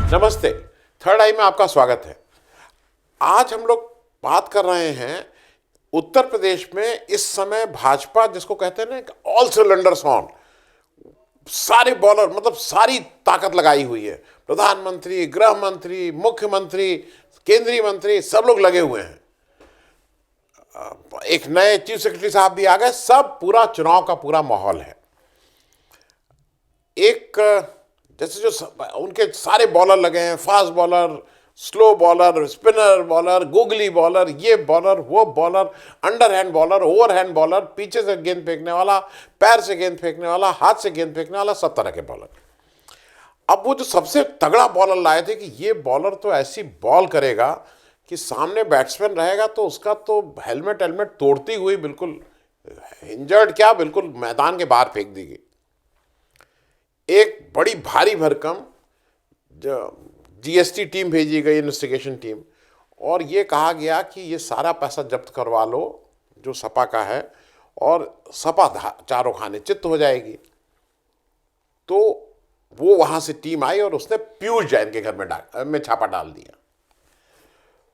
नमस्ते, थर्ड आई में आपका स्वागत है। आज हम लोग बात कर रहे हैं उत्तर प्रदेश में इस समय भाजपा जिसको कहते हैं ना ऑल सिलेंडर्स ऑन, सारे बॉलर मतलब सारी ताकत लगाई हुई है। प्रधानमंत्री, गृह मंत्री, मुख्यमंत्री, केंद्रीय मंत्री सब लोग लगे हुए हैं। एक नए चीफ सेक्रेटरी साहब भी आ गए। सब पूरा चुनाव का पूरा माहौल है। एक जैसे जो उनके सारे बॉलर लगे हैं, fast bowler, slow bowler, spinner bowler, googly bowler, ये बॉलर, वो bowler, under hand bowler, over hand bowler, पीछे से गेंद फेंकने वाला, पैर से गेंद फेंकने वाला, हाथ से गेंद फेंकने वाला, सब तरह के बॉलर। अब वो जो सबसे तगड़ा बॉलर लाए थे कि ये बॉलर तो ऐसी बॉल करेगा कि सामने बैट्समैन रहेगा तो उसका तो हेलमेट तोड़ती हुई बिल्कुल इंजर्ड क्या बिल्कुल मैदान के बाहर फेंक दी गई। एक बड़ी भारी भरकम जीएसटी टीम भेजी गई, इन्वेस्टिगेशन टीम, और ये कहा गया कि ये सारा पैसा जब्त करवा लो जो सपा का है और सपा चारों खाने चित्त हो जाएगी। तो वो वहां से टीम आई और उसने पीयूष जैन के घर में छापा डाल दिया।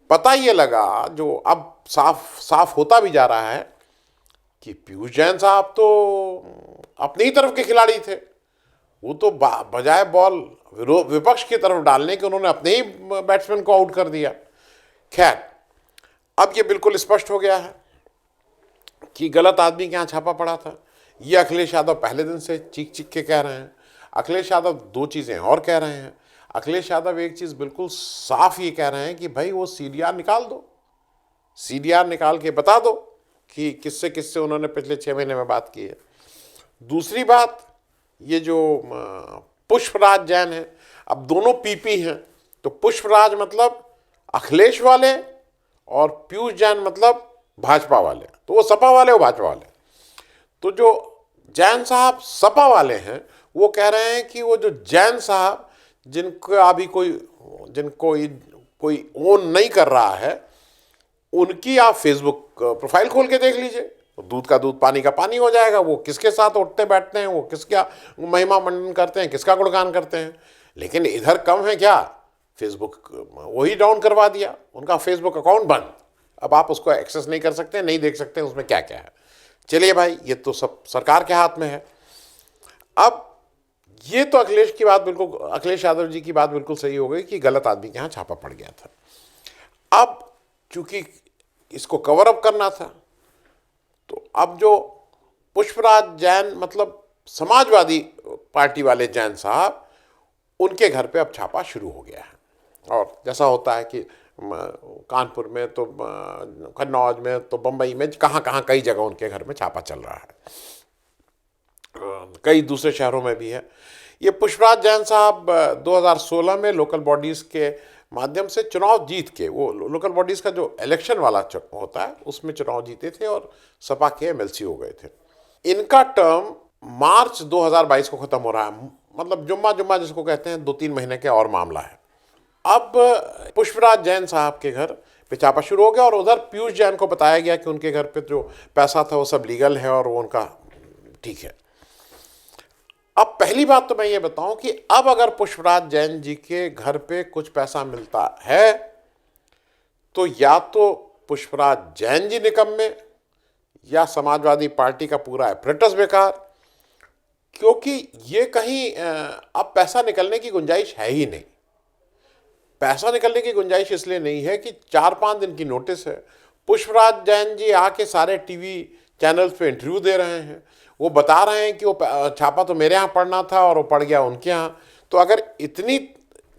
पता ये लगा, जो अब साफ साफ होता भी जा रहा है, कि पीयूष जैन साहब तो अपनी ही तरफ के खिलाड़ी थे। वो तो बजाय बॉल विपक्ष की तरफ डालने के उन्होंने अपने ही बैट्समैन को आउट कर दिया। खैर, अब ये बिल्कुल स्पष्ट हो गया है कि गलत आदमी के यहाँ छापा पड़ा था। ये अखिलेश यादव पहले दिन से चीख चीख के कह रहे हैं। अखिलेश यादव दो चीज़ें और कह रहे हैं। अखिलेश यादव एक चीज़ बिल्कुल साफ ये कह रहे हैं कि भाई वो सीडीआर निकाल दो, सीडीआर निकाल के बता दो कि किससे किससे उन्होंने पिछले 6 महीने में बात की है। दूसरी बात, ये जो पुष्पराज जैन है, अब दोनों पीपी हैं, तो पुष्पराज मतलब अखिलेश वाले और पीयूष जैन मतलब भाजपा वाले। तो वो सपा वाले, वो भाजपा वाले। तो जो जैन साहब सपा वाले हैं वो कह रहे हैं कि वो जो जैन साहब जिनको अभी कोई ओन नहीं कर रहा है, उनकी आप फेसबुक प्रोफाइल खोल के देख लीजिए, दूध का दूध पानी का पानी हो जाएगा। वो किसके साथ उठते बैठते हैं, वो किसका महिमा मंडन करते हैं, किसका गुणगान करते हैं। लेकिन इधर कम है क्या, फेसबुक वही डाउन करवा दिया, उनका फेसबुक अकाउंट बंद। अब आप उसको एक्सेस नहीं कर सकते, नहीं देख सकते उसमें क्या क्या है। चलिए भाई, ये तो सब सरकार के हाथ में है। अब ये तो अखिलेश यादव जी की बात बिल्कुल सही हो गई कि गलत आदमी के यहाँ छापा पड़ गया था। अब चूंकि इसको कवर अप करना था, तो अब जो पुष्पराज जैन मतलब समाजवादी पार्टी वाले जैन साहब, उनके घर पे अब छापा शुरू हो गया है। और जैसा होता है कि कानपुर में तो, कन्नौज में तो, बम्बई में, कहाँ कहाँ कई जगह उनके घर में छापा चल रहा है। कई दूसरे शहरों में भी है। ये पुष्पराज जैन साहब 2016 में लोकल बॉडीज के माध्यम से चुनाव जीत के, वो लोकल बॉडीज का जो इलेक्शन वाला होता है उसमें चुनाव जीते थे और सपा के एमएलसी हो गए थे। इनका टर्म मार्च 2022 को खत्म हो रहा है, मतलब जुम्मा जिसको कहते हैं, 2-3 महीने के और मामला है। अब पुष्पराज जैन साहब के घर पे छापा शुरू हो गया और उधर पीयूष जैन को बताया गया कि उनके घर पे जो पैसा था वो सब लीगल है और वो उनका ठीक है। अब पहली बात तो मैं ये बताऊं कि अब अगर पुष्पराज जैन जी के घर पे कुछ पैसा मिलता है तो या तो पुष्पराज जैन जी निकम्मे या समाजवादी पार्टी का पूरा एपरेटस बेकार, क्योंकि ये कहीं अब पैसा निकलने की गुंजाइश है ही नहीं। पैसा निकलने की गुंजाइश इसलिए नहीं है कि 4-5 दिन की नोटिस है। पुष्पराज जैन जी आके सारे टीवी चैनल्स पे इंटरव्यू दे रहे हैं, वो बता रहे हैं कि वो छापा तो मेरे यहाँ पड़ना था और वो पड़ गया उनके यहाँ। तो अगर इतनी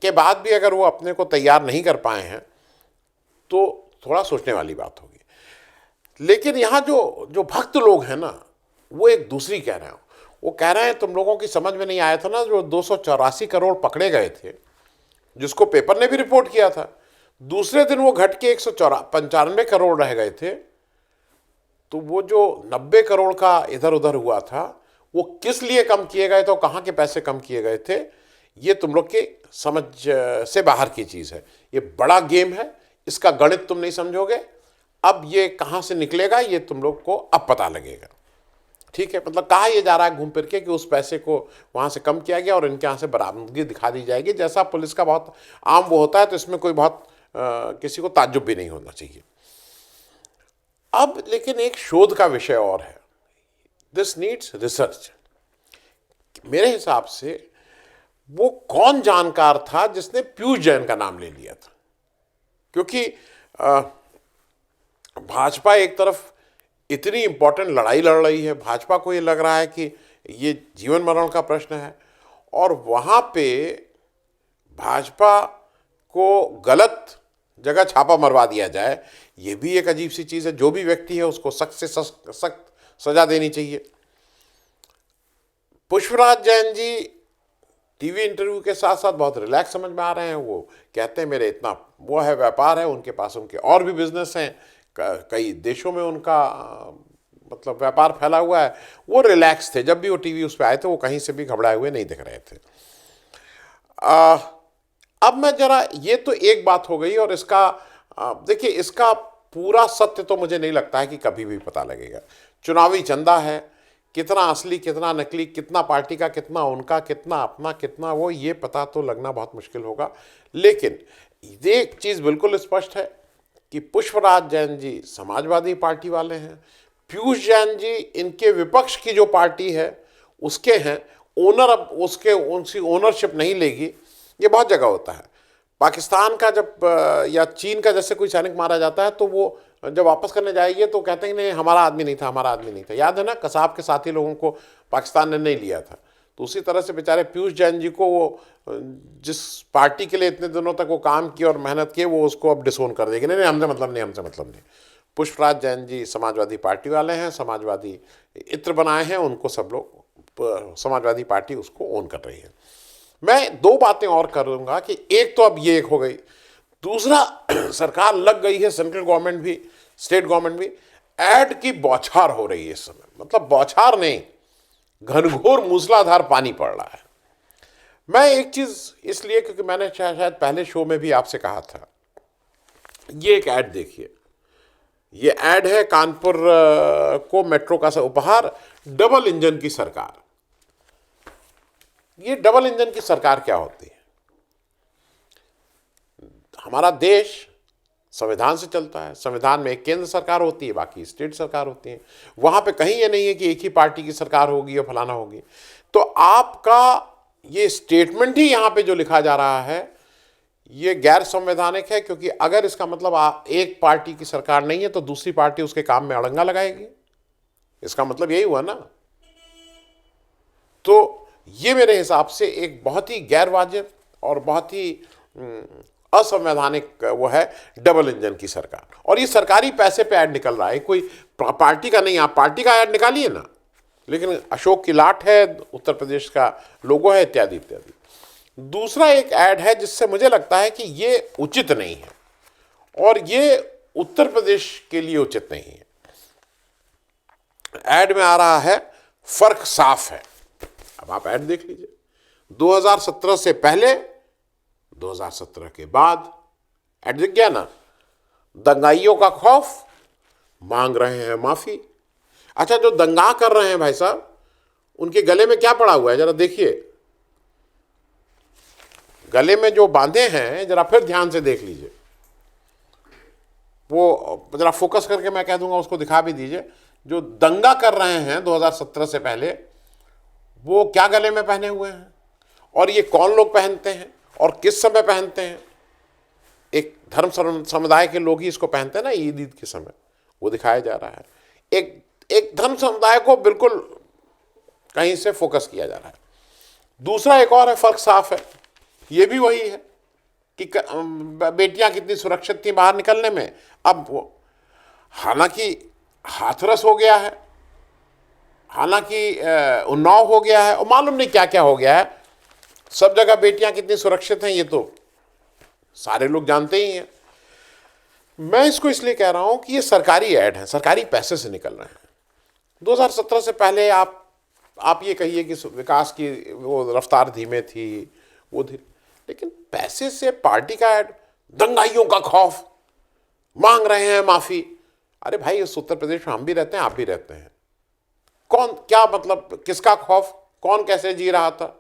के बाद भी अगर वो अपने को तैयार नहीं कर पाए हैं तो थोड़ा सोचने वाली बात होगी। लेकिन यहाँ जो भक्त लोग हैं ना, वो एक दूसरी कह रहे हैं। वो कह रहे हैं तुम लोगों की समझ में नहीं आया था ना, जो 284 करोड़ पकड़े गए थे, जिसको पेपर ने भी रिपोर्ट किया था, दूसरे दिन वो घट के 195 करोड़ रह गए थे। तो वो जो 90 करोड़ का इधर उधर हुआ था, वो किस लिए कम किए गए थे और कहाँ के पैसे कम किए गए थे, ये तुम लोग के समझ से बाहर की चीज़ है। ये बड़ा गेम है, इसका गणित तुम नहीं समझोगे। अब ये कहाँ से निकलेगा ये तुम लोग को अब पता लगेगा। ठीक है, मतलब कहा यह जा रहा है घूम फिर के कि उस पैसे को वहां से कम किया गया और इनके यहाँ से बरामदगी दिखा दी जाएगी, जैसा पुलिस का बहुत आम वो होता है, तो इसमें कोई बहुत किसी को ताज्जुब भी नहीं होना चाहिए। अब लेकिन एक शोध का विषय और है, दिस नीड्स रिसर्च। मेरे हिसाब से वो कौन जानकार था जिसने पीयूष जैन का नाम ले लिया था, क्योंकि भाजपा एक तरफ इतनी इंपॉर्टेंट लड़ाई लड़ रही है, भाजपा को ये लग रहा है कि ये जीवन मरण का प्रश्न है, और वहाँ पे भाजपा को गलत जगह छापा मरवा दिया जाए, ये भी एक अजीब सी चीज़ है। जो भी व्यक्ति है उसको सख्त से सख्त सजा देनी चाहिए। पुष्पराज जैन जी टीवी इंटरव्यू के साथ साथ बहुत रिलैक्स समझ में आ रहे हैं। वो कहते हैं मेरे इतना वो है, व्यापार है उनके पास, उनके और भी बिजनेस हैं, कई देशों में उनका मतलब व्यापार फैला हुआ है। वो रिलैक्स थे, जब भी वो टीवी उस पर आए थे वो कहीं से भी घबराए हुए नहीं दिख रहे थे। अब मैं जरा, ये तो एक बात हो गई, और इसका देखिए, इसका पूरा सत्य तो मुझे नहीं लगता है कि कभी भी पता लगेगा। चुनावी चंदा है, कितना असली कितना नकली, कितना पार्टी का कितना उनका, कितना अपना कितना वो, ये पता तो लगना बहुत मुश्किल होगा। लेकिन ये एक चीज़ बिल्कुल स्पष्ट है कि पुष्पराज जैन जी समाजवादी पार्टी वाले हैं, पीयूष जैन जी इनके विपक्ष की जो पार्टी है उसके हैं ओनर। अब उसके उनकी ओनरशिप नहीं लेगी, ये बहुत जगह होता है। पाकिस्तान का जब या चीन का जैसे कोई सैनिक मारा जाता है तो वो जब वापस करने जाएगी तो कहते हैं कि नहीं हमारा आदमी नहीं था, हमारा आदमी नहीं था। याद है ना, कसाब के साथी लोगों को पाकिस्तान ने नहीं लिया था। तो उसी तरह से बेचारे पीयूष जैन जी को वो जिस पार्टी के लिए इतने दिनों तक वो काम किया और मेहनत की, वो उसको अब डिसोन कर देगी। नहीं नहीं, हमसे मतलब नहीं, हमसे मतलब नहीं। पुष्पराज जैन जी समाजवादी पार्टी वाले हैं, समाजवादी इत्र बनाए हैं, उनको सब लोग समाजवादी पार्टी उसको ओन कर रही है। मैं दो बातें और करूंगा कि एक तो अब ये एक हो गई, दूसरा सरकार लग गई है, सेंट्रल गवर्नमेंट भी स्टेट गवर्नमेंट भी, ऐड की बौछार हो रही है इस समय। मतलब बौछार नहीं, घनघोर मूसलाधार पानी पड़ रहा है। मैं एक चीज इसलिए, क्योंकि मैंने शायद पहले शो में भी आपसे कहा था, ये एक ऐड देखिए। ये ऐड है कानपुर को मेट्रो का उपहार, डबल इंजन की सरकार। ये डबल इंजन की सरकार क्या होती है? हमारा देश संविधान से चलता है, संविधान में एक केंद्र सरकार होती है, बाकी स्टेट सरकार होती है। वहां पे कहीं ये नहीं है कि एक ही पार्टी की सरकार होगी और फलाना होगी। तो आपका ये स्टेटमेंट ही यहां पे जो लिखा जा रहा है ये गैर संवैधानिक है, क्योंकि अगर इसका मतलब आप एक पार्टी की सरकार नहीं है तो दूसरी पार्टी उसके काम में अड़ंगा लगाएगी, इसका मतलब यही हुआ ना। तो ये मेरे हिसाब से एक बहुत ही गैर वाजिब और बहुत ही असंवैधानिक वो है, डबल इंजन की सरकार। और ये सरकारी पैसे पे ऐड निकल रहा है, कोई पार्टी का नहीं। आप पार्टी का ऐड निकालिए ना, लेकिन अशोक की लाट है, उत्तर प्रदेश का लोगो है, इत्यादि इत्यादि। दूसरा एक ऐड है जिससे मुझे लगता है कि ये उचित नहीं है, और ये उत्तर प्रदेश के लिए उचित नहीं है। ऐड में आ रहा है फर्क साफ है। अब आप ऐड देख लीजिए, 2017 से पहले, 2017 के बाद। ऐड दिख गया ना, दंगाइयों का खौफ, मांग रहे हैं माफी। अच्छा, जो दंगा कर रहे हैं भाई साहब, उनके गले में क्या पड़ा हुआ है जरा देखिए। गले में जो बांधे हैं जरा फिर ध्यान से देख लीजिए, वो जरा फोकस करके मैं कह दूंगा उसको दिखा भी दीजिए। जो दंगा कर रहे हैं 2017 से पहले, वो क्या गले में पहने हुए हैं, और ये कौन लोग पहनते हैं और किस समय पहनते हैं। एक धर्म समुदाय के लोग ही इसको पहनते हैं ना, ईद के समय, वो दिखाया जा रहा है। एक धर्म समुदाय को बिल्कुल कहीं से फोकस किया जा रहा है। दूसरा एक और है, फर्क साफ है, ये भी वही है कि बेटियां कितनी सुरक्षित थी बाहर निकलने में। अब वो हालांकि हाथरस हो गया है, हालांकि उन्नाव हो गया है, और मालूम नहीं क्या क्या हो गया है। सब जगह बेटियां कितनी सुरक्षित हैं ये तो सारे लोग जानते ही हैं। मैं इसको इसलिए कह रहा हूं कि ये सरकारी ऐड है, सरकारी पैसे से निकल रहे हैं। 2017 से पहले आप ये कहिए कि विकास की वो रफ्तार धीमे थी, वो धीरे, लेकिन पैसे से पार्टी का ऐड, दंगाइयों का खौफ, मांग रहे हैं माफी। अरे भाई, इस उत्तर प्रदेश में हम भी रहते हैं, आप भी रहते हैं। कौन, क्या मतलब, किसका खौफ, कौन कैसे जी रहा था?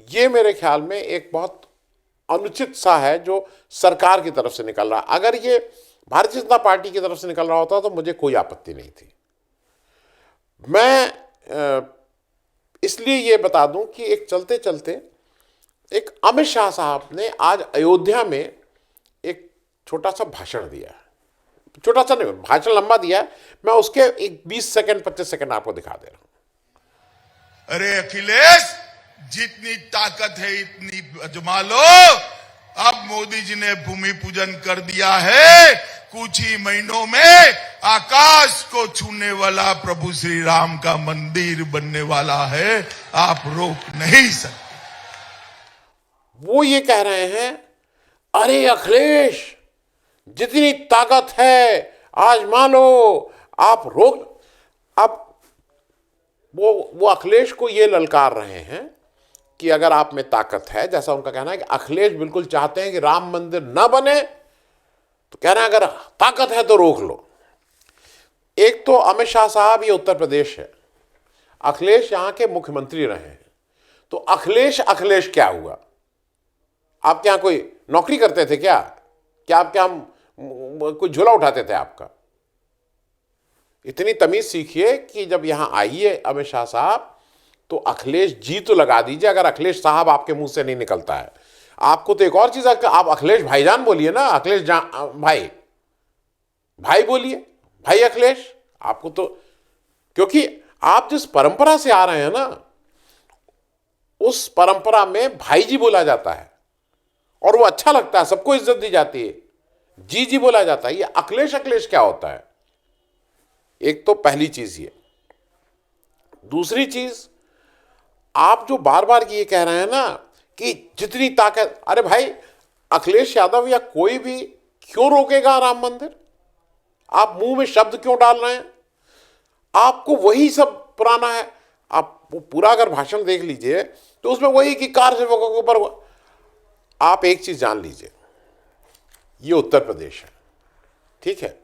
ये मेरे ख्याल में एक बहुत अनुचित सा है जो सरकार की तरफ से निकल रहा। अगर ये भारतीय जनता पार्टी की तरफ से निकल रहा होता तो मुझे कोई आपत्ति नहीं थी। मैं इसलिए ये बता दूं कि एक चलते चलते एक अमित शाह साहब ने आज अयोध्या में एक छोटा सा भाषण दिया है। छोटा सा नहीं, भाषण लंबा दिया है। मैं उसके एक 20 सेकंड 25 सेकंड आपको दिखा दे रहा हूं। अरे अखिलेश, जितनी ताकत है इतनी अजमा लो। अब मोदी जी ने भूमि पूजन कर दिया है, कुछ ही महीनों में आकाश को छूने वाला प्रभु श्री राम का मंदिर बनने वाला है, आप रोक नहीं सकते। वो ये कह रहे हैं, अरे अखिलेश, जितनी ताकत है आजमा लो, आप रोक। अब वो अखिलेश को ये ललकार रहे हैं कि अगर आप में ताकत है, जैसा उनका कहना है कि अखिलेश बिल्कुल चाहते हैं कि राम मंदिर ना बने, तो कह रहे हैं अगर ताकत है तो रोक लो। एक तो अमित शाह साहब, ये उत्तर प्रदेश है, अखिलेश यहां के मुख्यमंत्री रहे हैं, तो अखिलेश अखिलेश क्या हुआ? आपके यहां कोई नौकरी करते थे क्या? क्या आपके यहां कोई झोला उठाते थे आपका? इतनी तमीज सीखिए कि जब यहां आइए अमित शाह साहब, तो अखिलेश जी तो लगा दीजिए। अगर अखिलेश साहब आपके मुंह से नहीं निकलता है, आपको तो एक और चीज है कि आप अखिलेश भाईजान बोलिए ना, अखिलेश भाई, भाई बोलिए, भाई अखिलेश। आपको तो, क्योंकि आप जिस परंपरा से आ रहे हैं ना, उस परंपरा में भाई जी बोला जाता है और वो अच्छा लगता है, सबको इज्जत दी जाती है, जी जी बोला जाता है। ये अखिलेश अखिलेश क्या होता है? एक तो पहली चीज ये। दूसरी चीज, आप जो बार बार ये कह रहे हैं ना कि जितनी ताकत, अरे भाई, अखिलेश यादव या कोई भी क्यों रोकेगा राम मंदिर? आप मुंह में शब्द क्यों डाल रहे हैं? आपको वही सब पुराना है। आप वो पूरा अगर भाषण देख लीजिए तो उसमें वही कि कार सेवकों के ऊपर। आप एक चीज जान लीजिए, ये उत्तर प्रदेश है, ठीक है?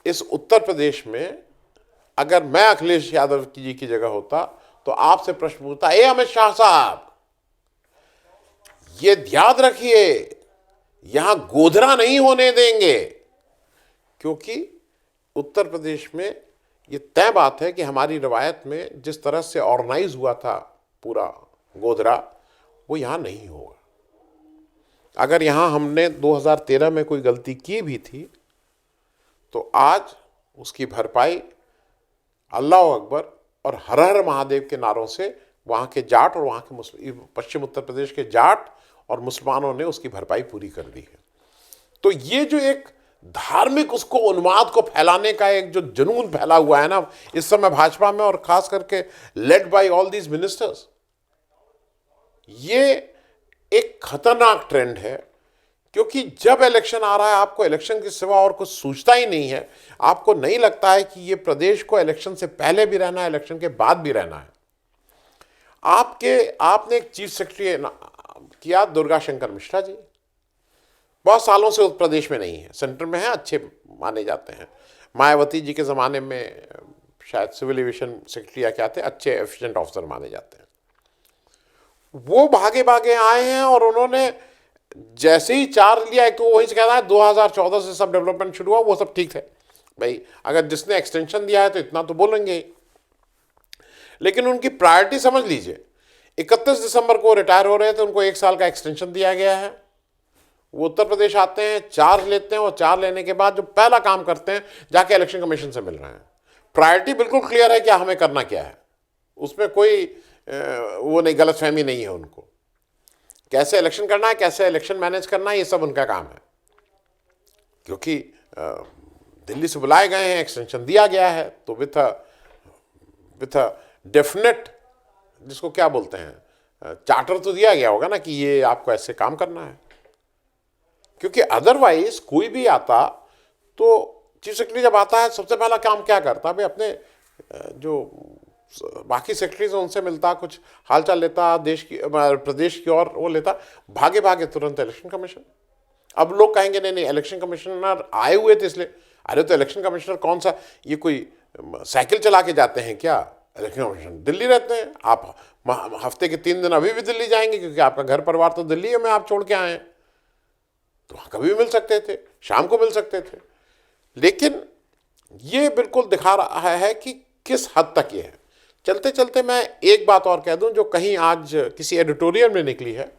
इस उत्तर प्रदेश में अगर मैं अखिलेश यादव जी की जगह होता तो आपसे प्रश्न पूछता, ए अमित शाह साहब, ये याद रखिए, यहां गोधरा नहीं होने देंगे। क्योंकि उत्तर प्रदेश में ये तय बात है कि हमारी रवायत में जिस तरह से ऑर्गेनाइज हुआ था पूरा गोधरा, वो यहां नहीं होगा। अगर यहां हमने 2013 में कोई गलती की भी थी तो आज उसकी भरपाई अल्लाह अकबर और हर हर महादेव के नारों से वहाँ के जाट और वहाँ के पश्चिम उत्तर प्रदेश के जाट और मुसलमानों ने उसकी भरपाई पूरी कर दी है। तो ये जो एक धार्मिक उसको उन्माद को फैलाने का एक जो जुनून फैला हुआ है ना इस समय भाजपा में, और खास करके led by all these ministers, ये एक खतरनाक ट्रेंड है। क्योंकि जब इलेक्शन आ रहा है, आपको इलेक्शन के सिवा और कुछ सूझता ही नहीं है। आपको नहीं लगता है कि ये प्रदेश को इलेक्शन से पहले भी रहना है, इलेक्शन के बाद भी रहना है। आपने एक चीफ सेक्रेटरी किया, दुर्गा शंकर मिश्रा जी, बहुत सालों से उत्तर प्रदेश में नहीं है, सेंटर में है, अच्छे माने जाते हैं। मायावती जी के ज़माने में शायद सिविल एविएशन सेक्रेटरी या क्या थे, अच्छे एफिशिएंट ऑफिसर माने जाते हैं। वो भागे भागे आए हैं और उन्होंने जैसे ही चार्ज लिया, एक तो वही से कहना है 2014 से सब डेवलपमेंट शुरू हुआ, वो सब ठीक थे भाई, अगर जिसने एक्सटेंशन दिया है तो इतना तो बोलेंगे ही। लेकिन उनकी प्रायोरिटी समझ लीजिए, 31 दिसंबर को रिटायर हो रहे थे, उनको 1 साल का एक्सटेंशन दिया गया है। वो उत्तर प्रदेश आते हैं, चार्ज लेते हैं और चार्ज लेने के बाद जो पहला काम करते हैं, जाके इलेक्शन कमीशन से मिल रहे हैं। प्रायोरिटी बिल्कुल क्लियर है कि हमें करना क्या है, उसमें कोई वो नहीं, गलतफहमी नहीं है उनको। कैसे इलेक्शन करना है, कैसे इलेक्शन मैनेज करना है, ये सब उनका काम है। क्योंकि दिल्ली से बुलाए गए हैं, एक्सटेंशन दिया गया है, तो विथ अ डेफिनेट, जिसको क्या बोलते हैं, चार्टर तो दिया गया होगा ना कि ये आपको ऐसे काम करना है। क्योंकि अदरवाइज कोई भी आता तो चीफ सेक्रेटरी जब आता है सबसे पहला काम क्या करता भाई, अपने जो बाकी सेक्रेटरीज उनसे मिलता, कुछ हालचाल लेता, देश की प्रदेश की, और वो लेता, भागे भागे तुरंत इलेक्शन कमीशन। अब लोग कहेंगे नहीं नहीं, इलेक्शन कमिश्नर आए हुए थे इसलिए। अरे तो इलेक्शन कमिश्नर कौन सा, ये कोई साइकिल चला के जाते हैं क्या? इलेक्शन कमीशन दिल्ली रहते हैं। आप हफ्ते के 3 दिन अभी भी दिल्ली जाएंगे क्योंकि आपका घर परिवार तो दिल्ली में आप छोड़ के आए हैं, तो वहाँ कभी भी मिल सकते थे, शाम को मिल सकते थे। लेकिन ये बिल्कुल दिखा रहा है कि किस हद तक ये है। चलते चलते मैं एक बात और कह दूं जो कहीं आज किसी एडिटोरियल में निकली है,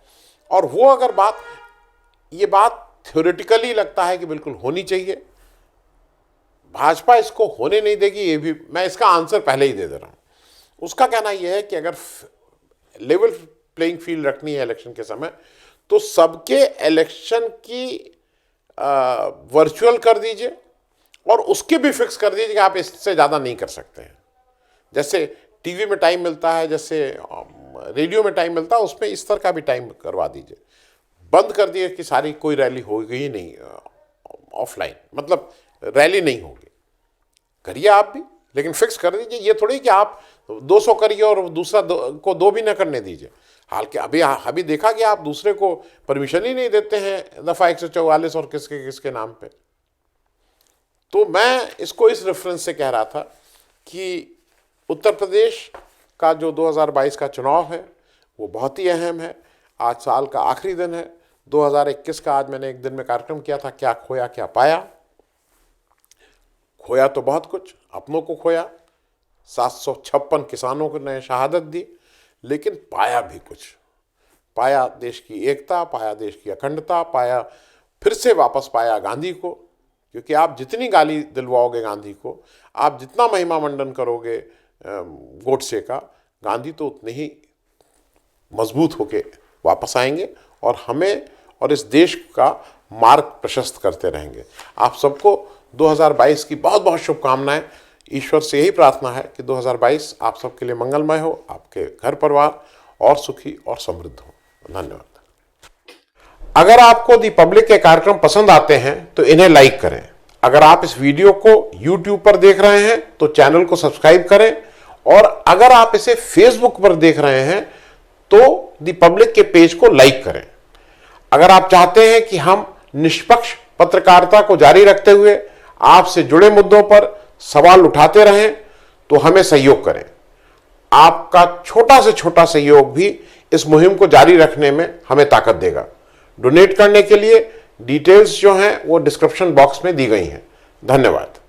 और वो अगर ये बात थ्योरेटिकली लगता है कि बिल्कुल होनी चाहिए, भाजपा इसको होने नहीं देगी, ये भी मैं इसका आंसर पहले ही दे दे रहा हूं। उसका कहना यह है कि अगर लेवल प्लेइंग फील्ड रखनी है इलेक्शन के समय, तो सबके इलेक्शन की वर्चुअल कर दीजिए और उसके भी फिक्स कर दीजिए कि आप इससे ज़्यादा नहीं कर सकते हैं। जैसे टीवी में टाइम मिलता है, जैसे रेडियो में टाइम मिलता है, उसमें इस तरह का भी टाइम करवा दीजिए। बंद कर दिए कि सारी कोई रैली होगी ही नहीं ऑफलाइन, मतलब रैली नहीं होगी। करिए आप भी, लेकिन फिक्स कर दीजिए। ये थोड़ी कि आप 200 करिए और दूसरा को 2 भी न करने दीजिए। हालांकि अभी देखा कि आप दूसरे को परमिशन ही नहीं देते हैं दफ़ा 144 और किसके नाम पे। तो मैं इसको इस रेफरेंस से कह रहा था कि उत्तर प्रदेश का जो 2022 का चुनाव है वो बहुत ही अहम है। आज साल का आखिरी दिन है 2021 का। आज मैंने एक दिन में कार्यक्रम किया था, क्या खोया क्या पाया। खोया तो बहुत कुछ, अपनों को खोया, 756 किसानों को ने शहादत दी, लेकिन पाया भी कुछ। पाया देश की एकता, पाया देश की अखंडता, पाया फिर से वापस पाया गांधी को। क्योंकि आप जितनी गाली दिलवाओगे गांधी को, आप जितना महिमा मंडन करोगे गोडसे का, गांधी तो उतने ही मजबूत होके वापस आएंगे और हमें और इस देश का मार्ग प्रशस्त करते रहेंगे। आप सबको 2022 की बहुत बहुत शुभकामनाएं। ईश्वर से यही प्रार्थना है कि 2022 आप सबके लिए मंगलमय हो, आपके घर परिवार और सुखी और समृद्ध हो। धन्यवाद। अगर आपको दी पब्लिक के कार्यक्रम पसंद आते हैं तो इन्हें लाइक करें। अगर आप इस वीडियो को YouTube पर देख रहे हैं तो चैनल को सब्सक्राइब करें, और अगर आप इसे Facebook पर देख रहे हैं तो दी पब्लिक के पेज को लाइक करें। अगर आप चाहते हैं कि हम निष्पक्ष पत्रकारिता को जारी रखते हुए आपसे जुड़े मुद्दों पर सवाल उठाते रहें तो हमें सहयोग करें। आपका छोटा से छोटा सहयोग भी इस मुहिम को जारी रखने में हमें ताकत देगा। डोनेट करने के लिए डिटेल्स जो हैं वो डिस्क्रिप्शन बॉक्स में दी गई हैं। धन्यवाद।